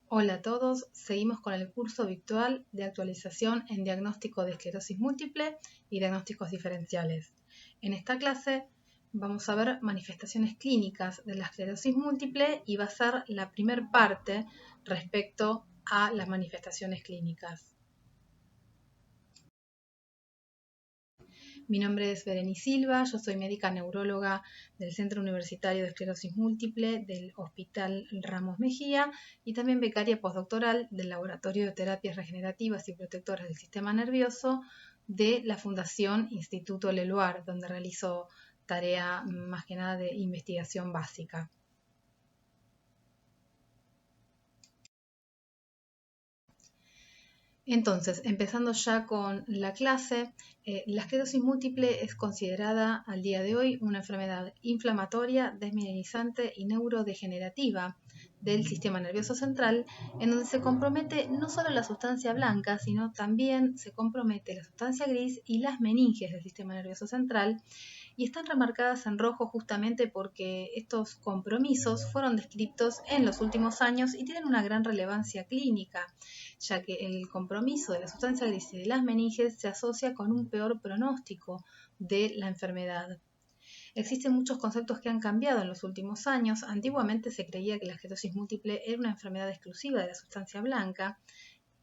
Hola a todos, seguimos con el curso virtual de actualización en diagnóstico de esclerosis múltiple y diagnósticos diferenciales. En esta clase vamos a ver manifestaciones clínicas de la esclerosis múltiple y va a ser la primer parte respecto a las manifestaciones clínicas. Mi nombre es Berenice Silva, yo soy médica neuróloga del Centro Universitario de Esclerosis Múltiple del Hospital Ramos Mejía y también becaria postdoctoral del Laboratorio de Terapias Regenerativas y Protectoras del Sistema Nervioso de la Fundación Instituto Leluar, donde realizo tarea más que nada de investigación básica. Entonces, empezando ya con la clase, la esclerosis múltiple es considerada al día de hoy una enfermedad inflamatoria, desmineralizante y neurodegenerativa del sistema nervioso central, en donde se compromete no solo la sustancia blanca, sino también se compromete la sustancia gris y las meninges del sistema nervioso central, y están remarcadas en rojo justamente porque estos compromisos fueron descritos en los últimos años y tienen una gran relevancia clínica, ya que el compromiso de la sustancia gris y de las meninges se asocia con un peor pronóstico de la enfermedad. Existen muchos conceptos que han cambiado en los últimos años. Antiguamente se creía que la esclerosis múltiple era una enfermedad exclusiva de la sustancia blanca,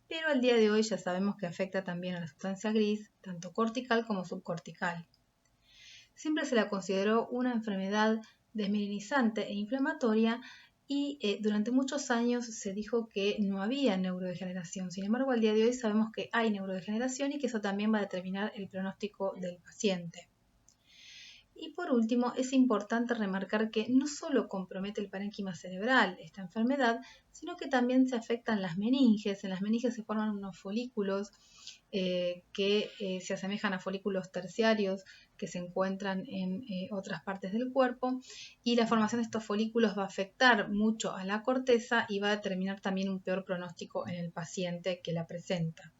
pero al día de hoy ya sabemos que afecta también a la sustancia gris, tanto cortical como subcortical. Siempre se la consideró una enfermedad desmineralizante e inflamatoria y durante muchos años se dijo que no había neurodegeneración. Sin embargo, al día de hoy sabemos que hay neurodegeneración y que eso también va a determinar el pronóstico del paciente. Y por último, es importante remarcar que no solo compromete el parénquima cerebral esta enfermedad, sino que también se afectan las meninges. En las meninges se forman unos folículos que se asemejan a folículos terciarios que se encuentran en otras partes del cuerpo, y la formación de estos folículos va a afectar mucho a la corteza y va a determinar también un peor pronóstico en el paciente que la presenta.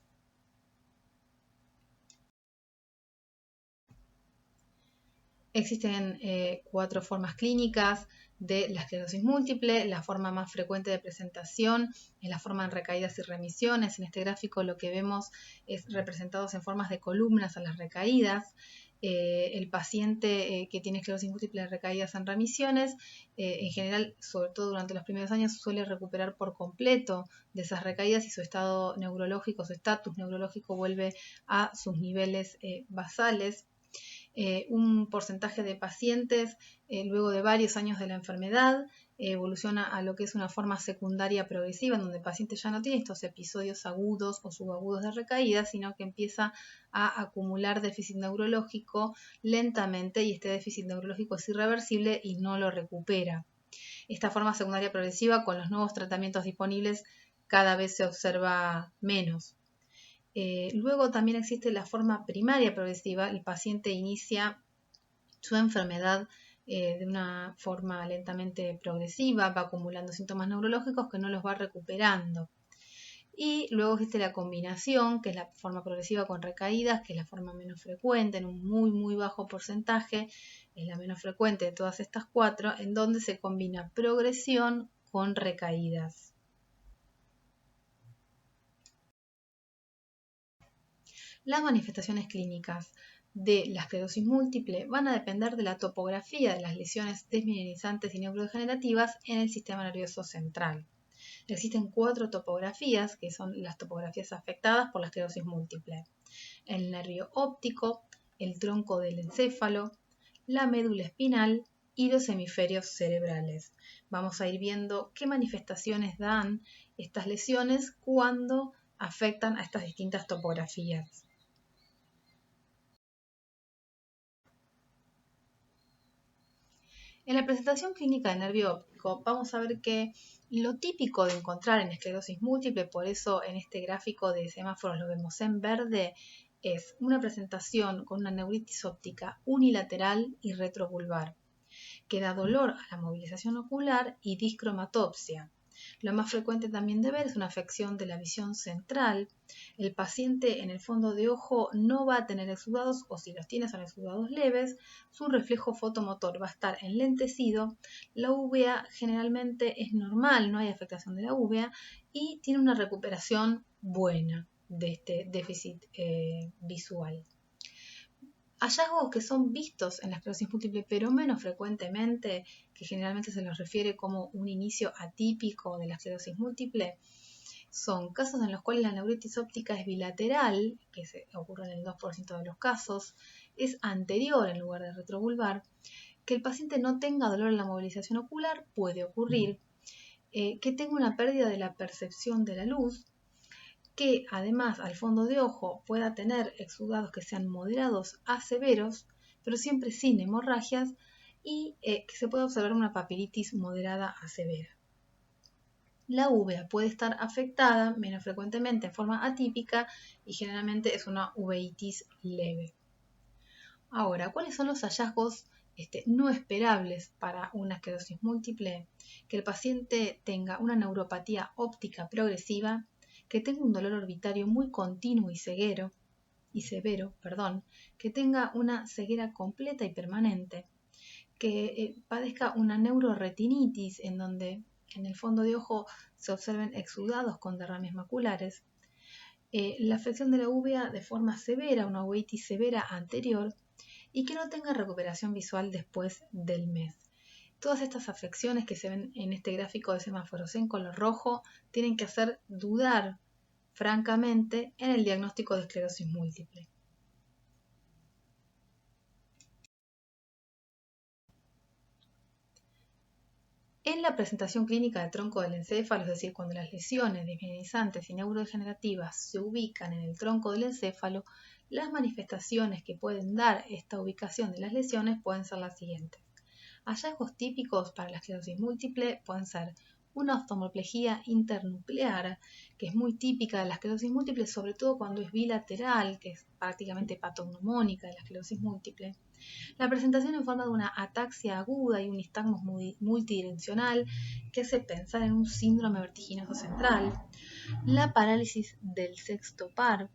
Existen 4 formas clínicas de la esclerosis múltiple. La forma más frecuente de presentación es la forma en recaídas y remisiones. En este gráfico lo que vemos es representados en formas de columnas a las recaídas. El paciente que tiene esclerosis múltiple de recaídas en remisiones, en general, sobre todo durante los primeros años, suele recuperar por completo de esas recaídas y su estado neurológico, su estatus neurológico vuelve a sus niveles basales. Un porcentaje de pacientes luego de varios años de la enfermedad evoluciona a lo que es una forma secundaria progresiva, en donde el paciente ya no tiene estos episodios agudos o subagudos de recaída, sino que empieza a acumular déficit neurológico lentamente, y este déficit neurológico es irreversible y no lo recupera. Esta forma secundaria progresiva, con los nuevos tratamientos disponibles, cada vez se observa menos. Luego también existe la forma primaria progresiva. El paciente inicia su enfermedad de una forma lentamente progresiva, va acumulando síntomas neurológicos que no los va recuperando. Y luego existe la combinación, que es la forma progresiva con recaídas, que es la forma menos frecuente, en un muy bajo porcentaje, es la menos frecuente de todas estas 4, en donde se combina progresión con recaídas. Las manifestaciones clínicas de la esclerosis múltiple van a depender de la topografía de las lesiones desmineralizantes y neurodegenerativas en el sistema nervioso central. Existen 4 topografías, que son las topografías afectadas por la esclerosis múltiple: el nervio óptico, el tronco del encéfalo, la médula espinal y los hemisferios cerebrales. Vamos a ir viendo qué manifestaciones dan estas lesiones cuando afectan a estas distintas topografías. En la presentación clínica de nervio óptico vamos a ver que lo típico de encontrar en esclerosis múltiple, por eso en este gráfico de semáforos lo vemos en verde, es una presentación con una neuritis óptica unilateral y retrovulvar, que da dolor a la movilización ocular y discromatopsia. Lo más frecuente también de ver es una afección de la visión central. El paciente en el fondo de ojo no va a tener exudados, o si los tiene son exudados leves. Su reflejo fotomotor va a estar enlentecido. La uvea generalmente es normal, no hay afectación de la uvea y tiene una recuperación buena de este déficit visual. Hallazgos que son vistos en la esclerosis múltiple, pero menos frecuentemente, que generalmente se los refiere como un inicio atípico de la esclerosis múltiple, son casos en los cuales la neuritis óptica es bilateral, que ocurre en el 2% de los casos, es anterior en lugar de retrovulvar, que el paciente no tenga dolor en la movilización ocular, puede ocurrir, que tenga una pérdida de la percepción de la luz, que además al fondo de ojo pueda tener exudados que sean moderados a severos, pero siempre sin hemorragias, y que se pueda observar una papilitis moderada a severa. La uvea puede estar afectada menos frecuentemente en forma atípica y generalmente es una uveitis leve. Ahora, ¿cuáles son los hallazgos no esperables para una esclerosis múltiple? Que el paciente tenga una neuropatía óptica progresiva, que tenga un dolor orbitario muy continuo y severo, que tenga una ceguera completa y permanente, que padezca una neuroretinitis en donde en el fondo de ojo se observen exudados con derrames maculares, la afección de la uvea de forma severa, una uveitis severa anterior, y que no tenga recuperación visual después del mes. Todas estas afecciones que se ven en este gráfico de semáforos en color rojo tienen que hacer dudar francamente en el diagnóstico de esclerosis múltiple. En la presentación clínica del tronco del encéfalo, es decir, cuando las lesiones desmineralizantes y neurodegenerativas se ubican en el tronco del encéfalo, las manifestaciones que pueden dar esta ubicación de las lesiones pueden ser las siguientes. Hallazgos típicos para la esclerosis múltiple pueden ser una oftalmoplegia internuclear, que es muy típica de la esclerosis múltiple, sobre todo cuando es bilateral, que es prácticamente patognomónica de la esclerosis múltiple. La presentación en forma de una ataxia aguda y un nistagmus multidireccional que hace pensar en un síndrome vertiginoso central. La parálisis del sexto par.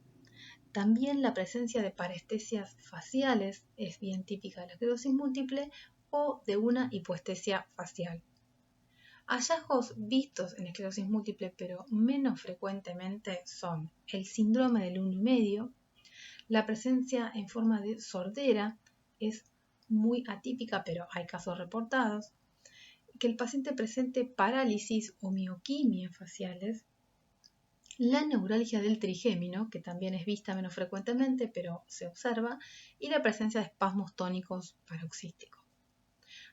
También la presencia de parestesias faciales es bien típica de la esclerosis múltiple o de una hipoestesia facial. Hallazgos vistos en esclerosis múltiple pero menos frecuentemente son el síndrome del 1,5, la presencia en forma de sordera es muy atípica pero hay casos reportados, que el paciente presente parálisis o mioquimia faciales, la neuralgia del trigémino, que también es vista menos frecuentemente pero se observa, y la presencia de espasmos tónicos paroxísticos.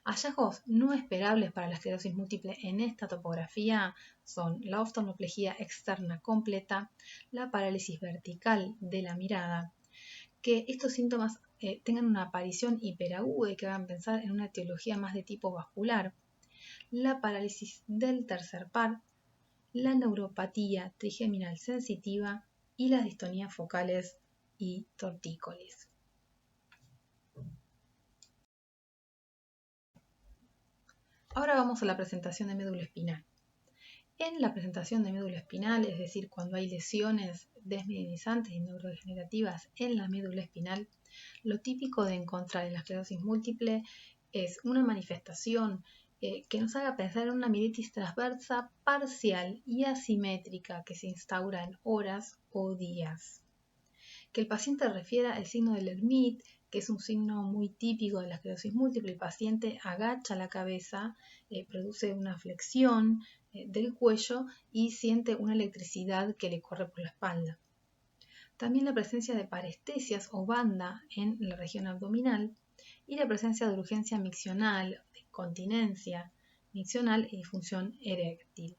Hallazgos no esperables para la esclerosis múltiple en esta topografía son la oftalmoplegia externa completa, la parálisis vertical de la mirada, que estos síntomas tengan una aparición hiperaguda y que hagan pensar en una etiología más de tipo vascular, la parálisis del tercer par, la neuropatía trigeminal sensitiva y las distonías focales y tortícolis. Ahora vamos a la presentación de médula espinal. En la presentación de médula espinal, es decir, cuando hay lesiones desmineralizantes y neurodegenerativas en la médula espinal, lo típico de encontrar en la esclerosis múltiple es una manifestación que nos haga pensar en una mielitis transversa parcial y asimétrica que se instaura en horas o días. Que el paciente refiera el signo del Hermite, que es un signo muy típico de la esclerosis múltiple. El paciente agacha la cabeza, produce una flexión del cuello y siente una electricidad que le corre por la espalda. También la presencia de parestesias o banda en la región abdominal y la presencia de urgencia miccional, de continencia miccional y disfunción eréctil.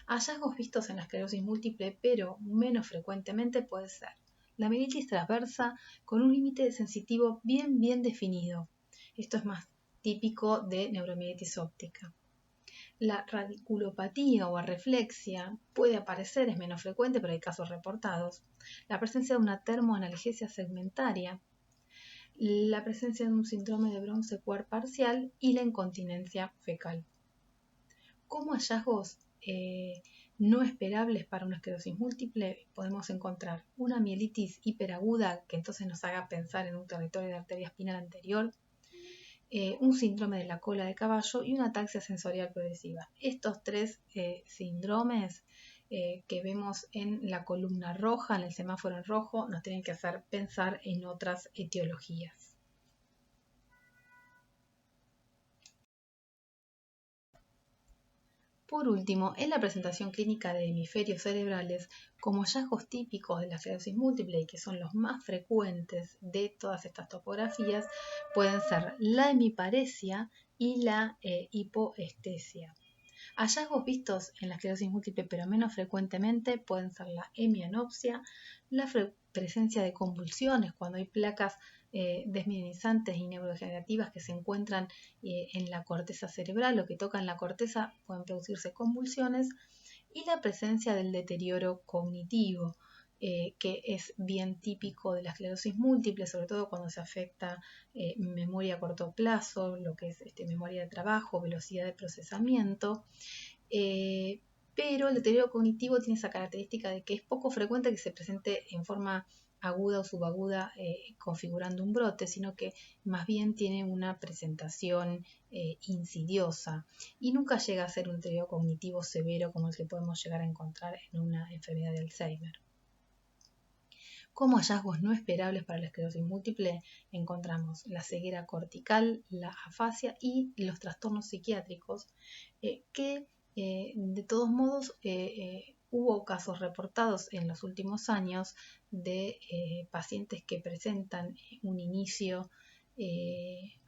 Hallazgos vistos en la esclerosis múltiple, pero menos frecuentemente, puede ser la mielitis transversa con un límite sensitivo bien definido. Esto es más típico de neuromielitis óptica. La radiculopatía o arreflexia puede aparecer, es menos frecuente, pero hay casos reportados. La presencia de una termoanalgesia segmentaria, la presencia de un síndrome de Bronce-Quart parcial y la incontinencia fecal. Como hallazgos no esperables para una esclerosis múltiple podemos encontrar una mielitis hiperaguda que entonces nos haga pensar en un territorio de arteria espinal anterior, un síndrome de la cola de caballo y una ataxia sensorial progresiva. Estos tres síndromes que vemos en la columna roja, en el semáforo en rojo, nos tienen que hacer pensar en otras etiologías. Por último, en la presentación clínica de hemisferios cerebrales, como hallazgos típicos de la esclerosis múltiple y que son los más frecuentes de todas estas topografías, pueden ser la hemiparesia y la hipoestesia. Hallazgos vistos en la esclerosis múltiple pero menos frecuentemente pueden ser la hemianopsia, la presencia de convulsiones cuando hay placas desmineralizantes y neurodegenerativas que se encuentran en la corteza cerebral o que tocan la corteza, pueden producirse convulsiones, y la presencia del deterioro cognitivo, que es bien típico de la esclerosis múltiple, sobre todo cuando se afecta memoria a corto plazo, lo que es memoria de trabajo, velocidad de procesamiento. Pero el deterioro cognitivo tiene esa característica de que es poco frecuente que se presente en forma aguda o subaguda configurando un brote, sino que más bien tiene una presentación insidiosa y nunca llega a ser un deterioro cognitivo severo como el que podemos llegar a encontrar en una enfermedad de Alzheimer. Como hallazgos no esperables para la esclerosis múltiple encontramos la ceguera cortical, la afasia y los trastornos psiquiátricos que de todos modos hubo casos reportados en los últimos años de pacientes que presentan un inicio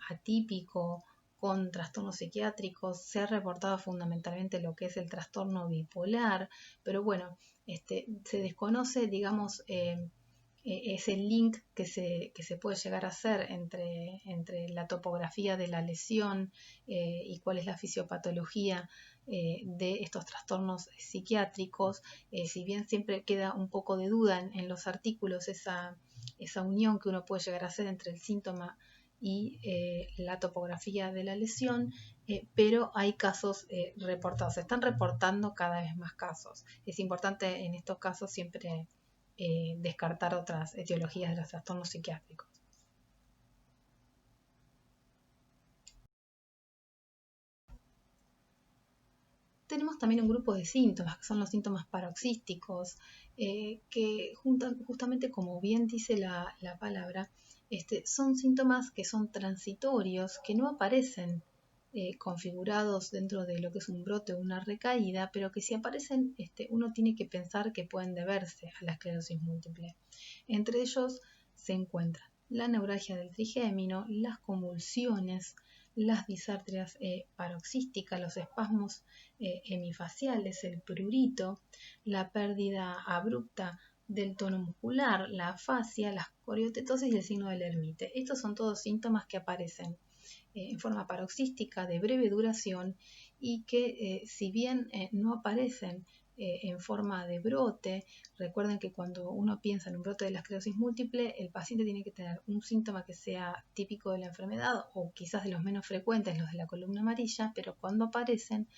atípico con trastornos psiquiátricos. Se ha reportado fundamentalmente lo que es el trastorno bipolar, pero bueno, se desconoce, digamos, ese link que se puede llegar a hacer entre la topografía de la lesión y cuál es la fisiopatología de estos trastornos psiquiátricos. Si bien siempre queda un poco de duda en los artículos esa unión que uno puede llegar a hacer entre el síntoma y la topografía de la lesión, pero hay casos reportados, se están reportando cada vez más casos. Es importante en estos casos siempre descartar otras etiologías de los trastornos psiquiátricos. Tenemos también un grupo de síntomas, que son los síntomas paroxísticos, que justamente como bien dice la palabra, son síntomas que son transitorios, que no aparecen configurados dentro de lo que es un brote o una recaída, pero que si aparecen, uno tiene que pensar que pueden deberse a la esclerosis múltiple. Entre ellos se encuentran la neuralgia del trigémino, las convulsiones, las disartrias paroxísticas, los espasmos hemifaciales, el prurito, la pérdida abrupta del tono muscular, la afasia, las coriotetosis y el signo del ermite. Estos son todos síntomas que aparecen en forma paroxística de breve duración y que si bien no aparecen en forma de brote, recuerden que cuando uno piensa en un brote de la esclerosis múltiple, el paciente tiene que tener un síntoma que sea típico de la enfermedad o quizás de los menos frecuentes, los de la columna amarilla, pero cuando aparecen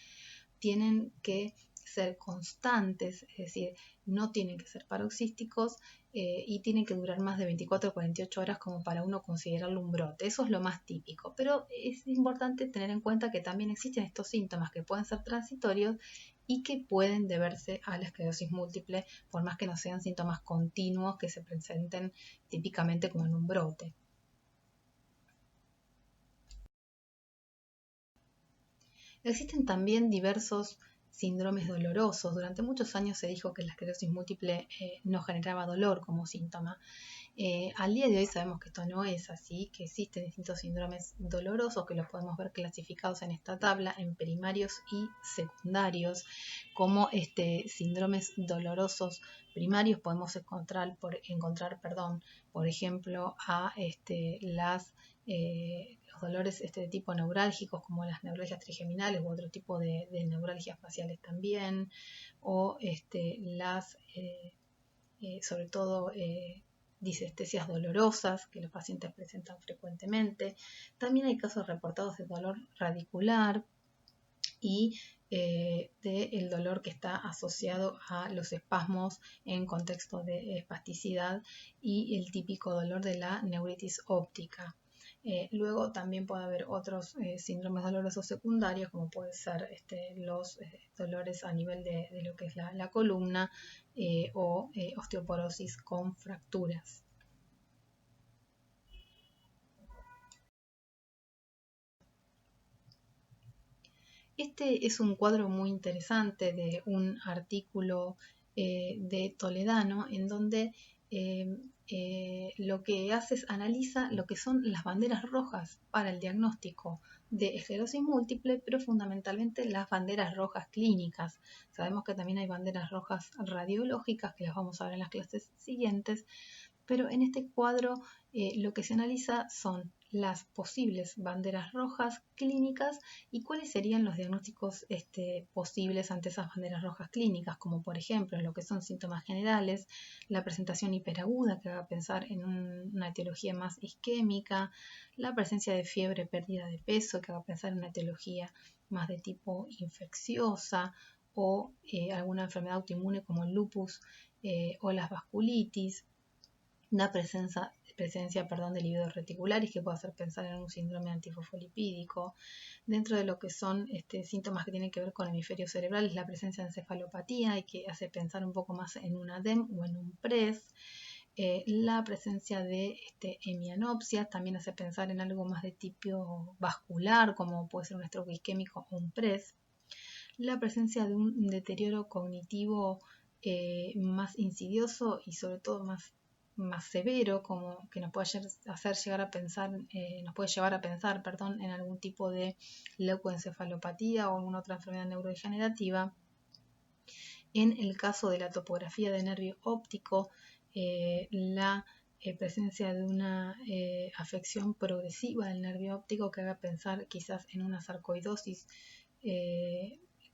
tienen que ser constantes, es decir, no tienen que ser paroxísticos y tienen que durar más de 24 o 48 horas como para uno considerarlo un brote. Eso es lo más típico, pero es importante tener en cuenta que también existen estos síntomas que pueden ser transitorios y que pueden deberse a la esclerosis múltiple, por más que no sean síntomas continuos que se presenten típicamente como en un brote. Existen también diversos síndromes dolorosos. Durante muchos años se dijo que la esclerosis múltiple no generaba dolor como síntoma. Al día de hoy sabemos que esto no es así, que existen distintos síndromes dolorosos que los podemos ver clasificados en esta tabla en primarios y secundarios. Como síndromes dolorosos primarios podemos encontrar, por ejemplo, a los dolores de tipo neurálgicos como las neuralgias trigeminales u otro tipo de neuralgias faciales también, o sobre todo disestesias dolorosas que los pacientes presentan frecuentemente. También hay casos reportados de dolor radicular y del dolor que está asociado a los espasmos en contexto de espasticidad y el típico dolor de la neuritis óptica. Luego también puede haber otros síndromes dolorosos secundarios, como puede ser los dolores a nivel de lo que es la columna o osteoporosis con fracturas. Este es un cuadro muy interesante de un artículo de Toledano en donde lo que hace es analiza lo que son las banderas rojas para el diagnóstico de esclerosis múltiple, pero fundamentalmente las banderas rojas clínicas. Sabemos que también hay banderas rojas radiológicas, que las vamos a ver en las clases siguientes, pero en este cuadro lo que se analiza son las posibles banderas rojas clínicas y cuáles serían los diagnósticos posibles ante esas banderas rojas clínicas, como por ejemplo lo que son síntomas generales, la presentación hiperaguda que haga pensar en una etiología más isquémica, la presencia de fiebre, pérdida de peso que haga pensar en una etiología más de tipo infecciosa o alguna enfermedad autoinmune como el lupus o las vasculitis, una presencia de lívidos reticulares que puede hacer pensar en un síndrome antifosfolipídico. Dentro de lo que son síntomas que tienen que ver con el hemisferio cerebral es la presencia de encefalopatía y que hace pensar un poco más en un ADEM o en un PRES. La presencia de hemianopsia también hace pensar en algo más de tipo vascular, como puede ser un stroke isquémico o un PRES. La presencia de un deterioro cognitivo más insidioso y sobre todo más severo, como que nos puede hacer llegar a pensar, nos puede llevar a pensar, en algún tipo de leucoencefalopatía o alguna otra enfermedad neurodegenerativa. En el caso de la topografía de nervio óptico, la presencia de una afección progresiva del nervio óptico que haga pensar quizás en una sarcoidosis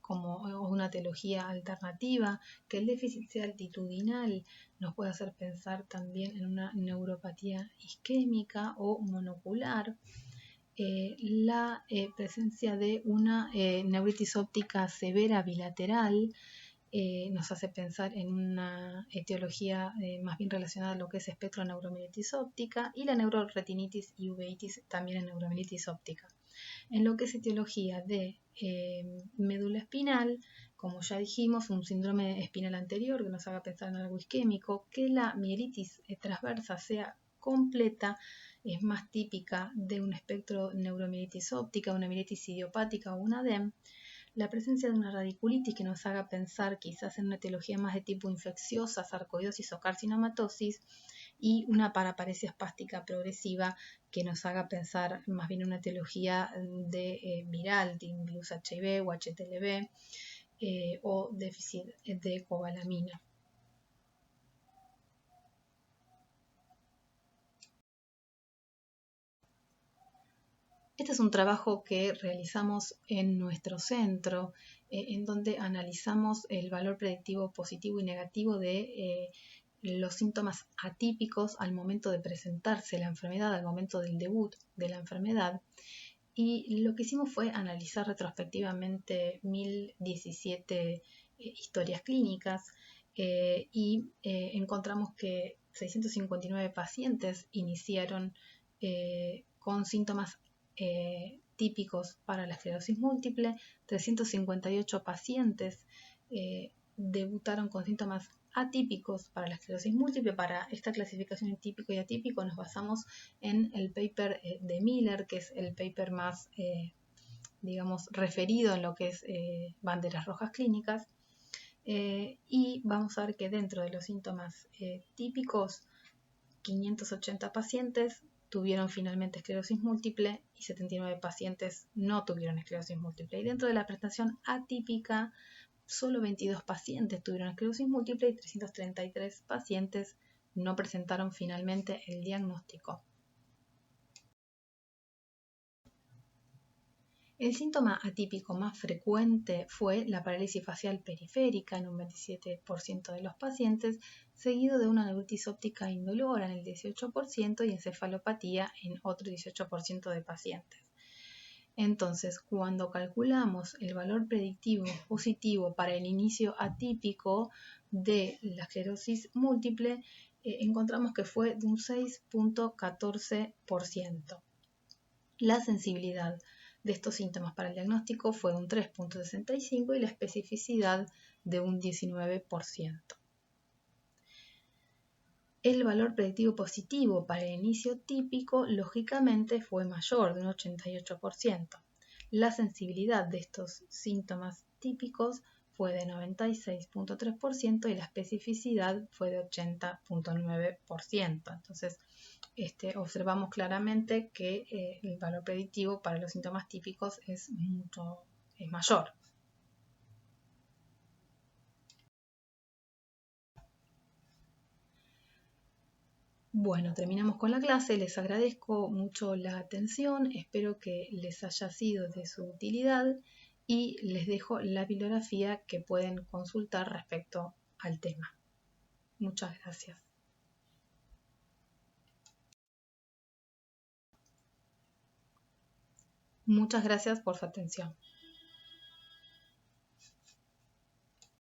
como una etiología alternativa, que el déficit sea altitudinal nos puede hacer pensar también en una neuropatía isquémica o monocular. La presencia de una neuritis óptica severa bilateral nos hace pensar en una etiología más bien relacionada a lo que es espectro neuromielitis óptica, y la neuroretinitis y uveitis también en neuromielitis óptica. En lo que es etiología de médula espinal, como ya dijimos, un síndrome espinal anterior que nos haga pensar en algo isquémico, que la mielitis transversa sea completa, es más típica de un espectro neuromielitis óptica, una mielitis idiopática o una ADEM. La presencia de una radiculitis que nos haga pensar quizás en una etiología más de tipo infecciosa, sarcoidosis o carcinomatosis, y una paraparesia espástica progresiva que nos haga pensar más bien en una etiología de viral, de virus HIV o HTLV o déficit de cobalamina. Este es un trabajo que realizamos en nuestro centro, en donde analizamos el valor predictivo positivo y negativo de los síntomas atípicos al momento de presentarse la enfermedad, al momento del debut de la enfermedad. Y lo que hicimos fue analizar retrospectivamente 1017 historias clínicas y encontramos que 659 pacientes iniciaron con síntomas típicos para la esclerosis múltiple, 358 pacientes debutaron con síntomas atípicos para la esclerosis múltiple. Para esta clasificación en típico y atípico nos basamos en el paper de Miller, que es el paper más, digamos, referido en lo que es banderas rojas clínicas. Y vamos a ver que dentro de los síntomas típicos, 580 pacientes tuvieron finalmente esclerosis múltiple y 79 pacientes no tuvieron esclerosis múltiple. Y dentro de la presentación atípica, solo 22 pacientes tuvieron esclerosis múltiple y 333 pacientes no presentaron finalmente el diagnóstico. El síntoma atípico más frecuente fue la parálisis facial periférica en un 27% de los pacientes, seguido de una neuritis óptica indolora en el 18% y encefalopatía en otro 18% de pacientes. Entonces, cuando calculamos el valor predictivo positivo para el inicio atípico de la esclerosis múltiple, encontramos que fue de un 6.14%. La sensibilidad de estos síntomas para el diagnóstico fue de un 3.65% y la especificidad de un 19%. El valor predictivo positivo para el inicio típico, lógicamente, fue mayor, de un 88%. La sensibilidad de estos síntomas típicos fue de 96.3% y la especificidad fue de 80.9%. Entonces, observamos claramente que el valor predictivo para los síntomas típicos es mayor. Bueno, terminamos con la clase, les agradezco mucho la atención, espero que les haya sido de su utilidad y les dejo la bibliografía que pueden consultar respecto al tema. Muchas gracias. Muchas gracias por su atención.